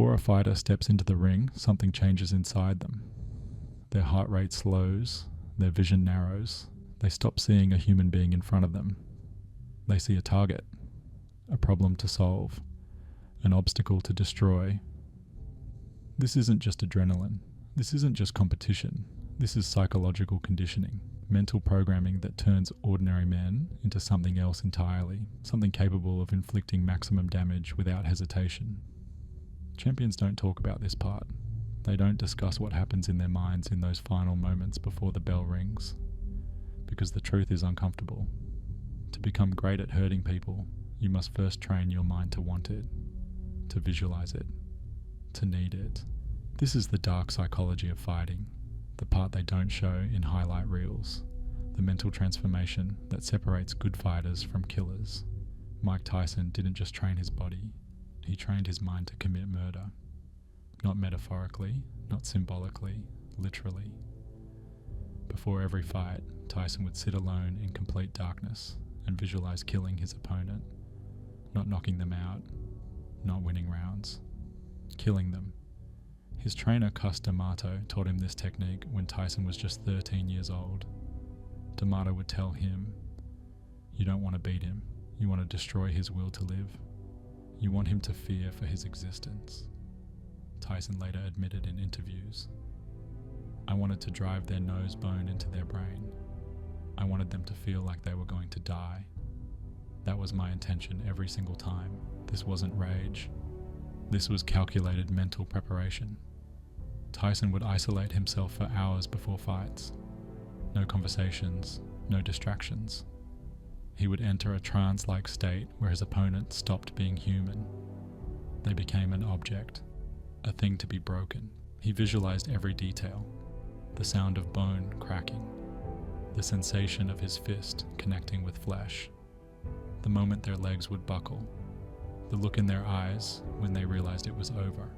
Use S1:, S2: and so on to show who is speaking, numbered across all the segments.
S1: Before a fighter steps into the ring, something changes inside them. Their heart rate slows, their vision narrows, they stop seeing a human being in front of them. They see a target, a problem to solve, an obstacle to destroy. This isn't just adrenaline. This isn't just competition. This is psychological conditioning, mental programming that turns ordinary men into something else entirely, something capable of inflicting maximum damage without hesitation. Champions don't talk about this part. They don't discuss what happens in their minds in those final moments before the bell rings, because the truth is uncomfortable. To become great at hurting people, you must first train your mind to want it, to visualize it, to need it. This is the dark psychology of fighting, the part they don't show in highlight reels, the mental transformation that separates good fighters from killers. Mike Tyson didn't just train his body, he trained his mind to commit murder. Not metaphorically, not symbolically, literally. Before every fight, Tyson would sit alone in complete darkness and visualize killing his opponent, not knocking them out, not winning rounds, killing them. His trainer Cus D'Amato taught him this technique when Tyson was just 13 years old. D'Amato would tell him, "You don't want to beat him, you want to destroy his will to live. You want him to fear for his existence." Tyson later admitted in interviews, "I wanted to drive their nose bone into their brain. I wanted them to feel like they were going to die. That was my intention every single time. This wasn't rage. This was calculated mental preparation." Tyson would isolate himself for hours before fights. No conversations, no distractions. He would enter a trance-like state where his opponent stopped being human. They became an object, a thing to be broken. He visualized every detail, the sound of bone cracking, the sensation of his fist connecting with flesh, the moment their legs would buckle, the look in their eyes when they realized it was over.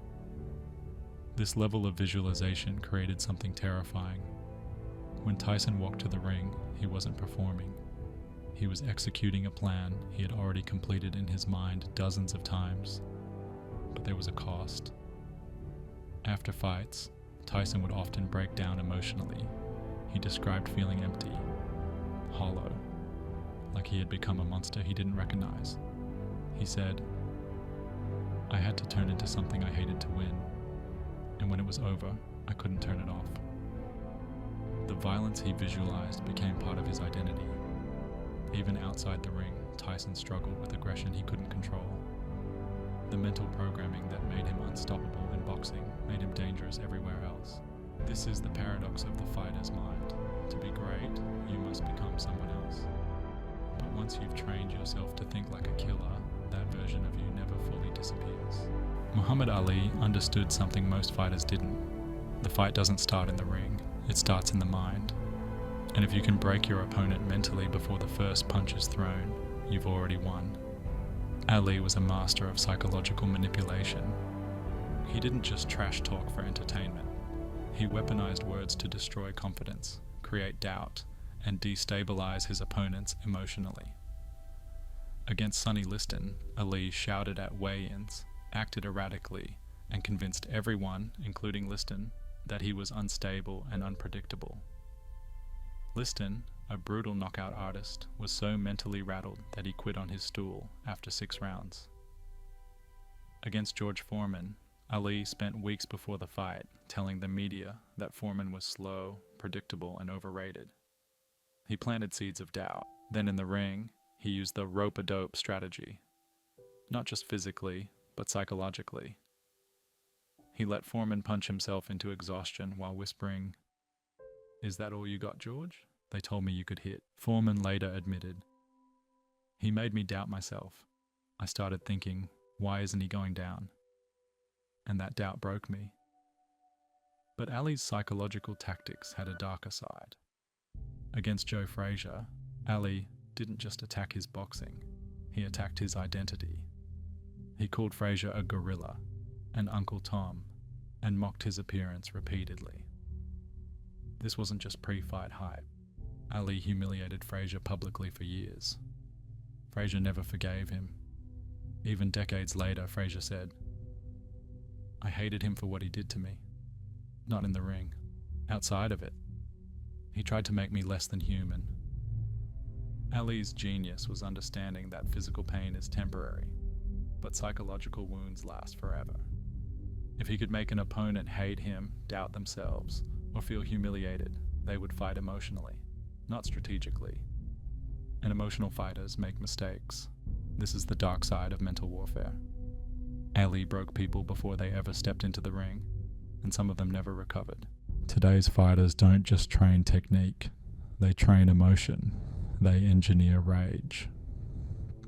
S1: This level of visualization created something terrifying. When Tyson walked to the ring, he wasn't performing. He was executing a plan he had already completed in his mind dozens of times. But there was a cost. After fights, Tyson would often break down emotionally. He described feeling empty, hollow, like he had become a monster he didn't recognize. He said, "I had to turn into something I hated to win, and when it was over, I couldn't turn it off." The violence he visualized became part of his identity. Even outside the ring, Tyson struggled with aggression he couldn't control. The mental programming that made him unstoppable in boxing made him dangerous everywhere else. This is the paradox of the fighter's mind. To be great, you must become someone else. But once you've trained yourself to think like a killer, that version of you never fully disappears. Muhammad Ali understood something most fighters didn't. The fight doesn't start in the ring, it starts in the mind. And if you can break your opponent mentally before the first punch is thrown, you've already won. Ali was a master of psychological manipulation. He didn't just trash talk for entertainment. He weaponized words to destroy confidence, create doubt, and destabilize his opponents emotionally. Against Sonny Liston, Ali shouted at weigh-ins, acted erratically, and convinced everyone, including Liston, that he was unstable and unpredictable. Liston, a brutal knockout artist, was so mentally rattled that he quit on his stool after 6 rounds. Against George Foreman, Ali spent weeks before the fight telling the media that Foreman was slow, predictable, and overrated. He planted seeds of doubt. Then in the ring, he used the rope-a-dope strategy. Not just physically, but psychologically. He let Foreman punch himself into exhaustion while whispering, "Is that all you got, George? They told me you could hit." Foreman later admitted, "He made me doubt myself. I started thinking, why isn't he going down? And that doubt broke me." But Ali's psychological tactics had a darker side. Against Joe Frazier, Ali didn't just attack his boxing, he attacked his identity. He called Frazier a gorilla, an Uncle Tom, and mocked his appearance repeatedly. This wasn't just pre-fight hype. Ali humiliated Frazier publicly for years. Frazier never forgave him. Even decades later, Frazier said, I hated him for what he did to me. Not in the ring, outside of it. He tried to make me less than human. Ali's genius was understanding that physical pain is temporary, but psychological wounds last forever. If he could make an opponent hate him, doubt themselves, or feel humiliated, they would fight emotionally, not strategically. And emotional fighters make mistakes. This is the dark side of mental warfare. Ali broke people before they ever stepped into the ring, and some of them never recovered. Today's fighters don't just train technique, they train emotion, they engineer rage.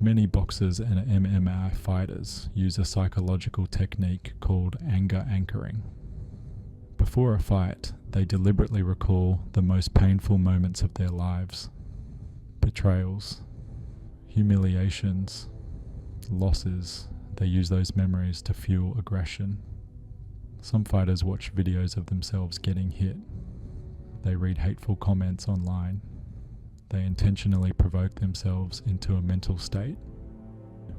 S1: Many boxers and MMA fighters use a psychological technique called anger anchoring. Before a fight, they deliberately recall the most painful moments of their lives. Betrayals, humiliations, losses. They use those memories to fuel aggression. Some fighters watch videos of themselves getting hit. They read hateful comments online. They intentionally provoke themselves into a mental state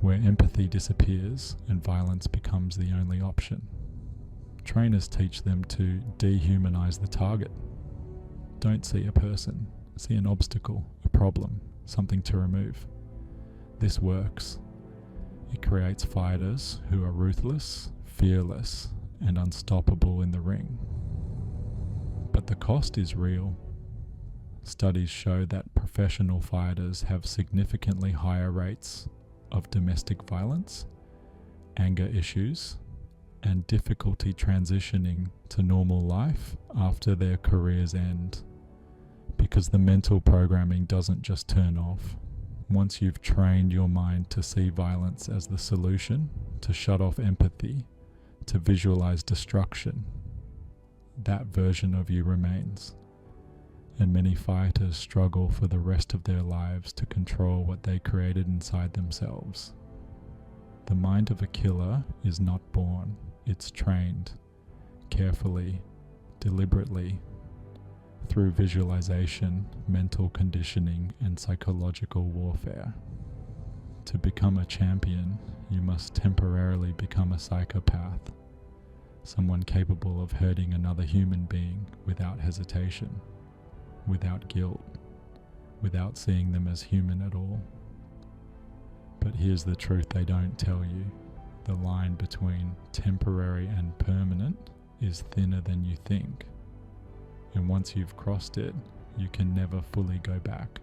S1: where empathy disappears and violence becomes the only option. Trainers teach them to dehumanize the target. Don't see a person, see an obstacle, a problem, something to remove. This works. It creates fighters who are ruthless, fearless, and unstoppable in the ring. But the cost is real. Studies show that professional fighters have significantly higher rates of domestic violence, anger issues, and difficulty transitioning to normal life after their careers end, because the mental programming doesn't just turn off. Once you've trained your mind to see violence as the solution, to shut off empathy, to visualize destruction, that version of you remains. And many fighters struggle for the rest of their lives to control what they created inside themselves. The mind of a killer is not born, it's trained, carefully, deliberately, through visualization, mental conditioning, and psychological warfare. To become a champion, you must temporarily become a psychopath, someone capable of hurting another human being without hesitation, without guilt, without seeing them as human at all. But here's the truth they don't tell you. The line between temporary and permanent is thinner than you think. And once you've crossed it, you can never fully go back.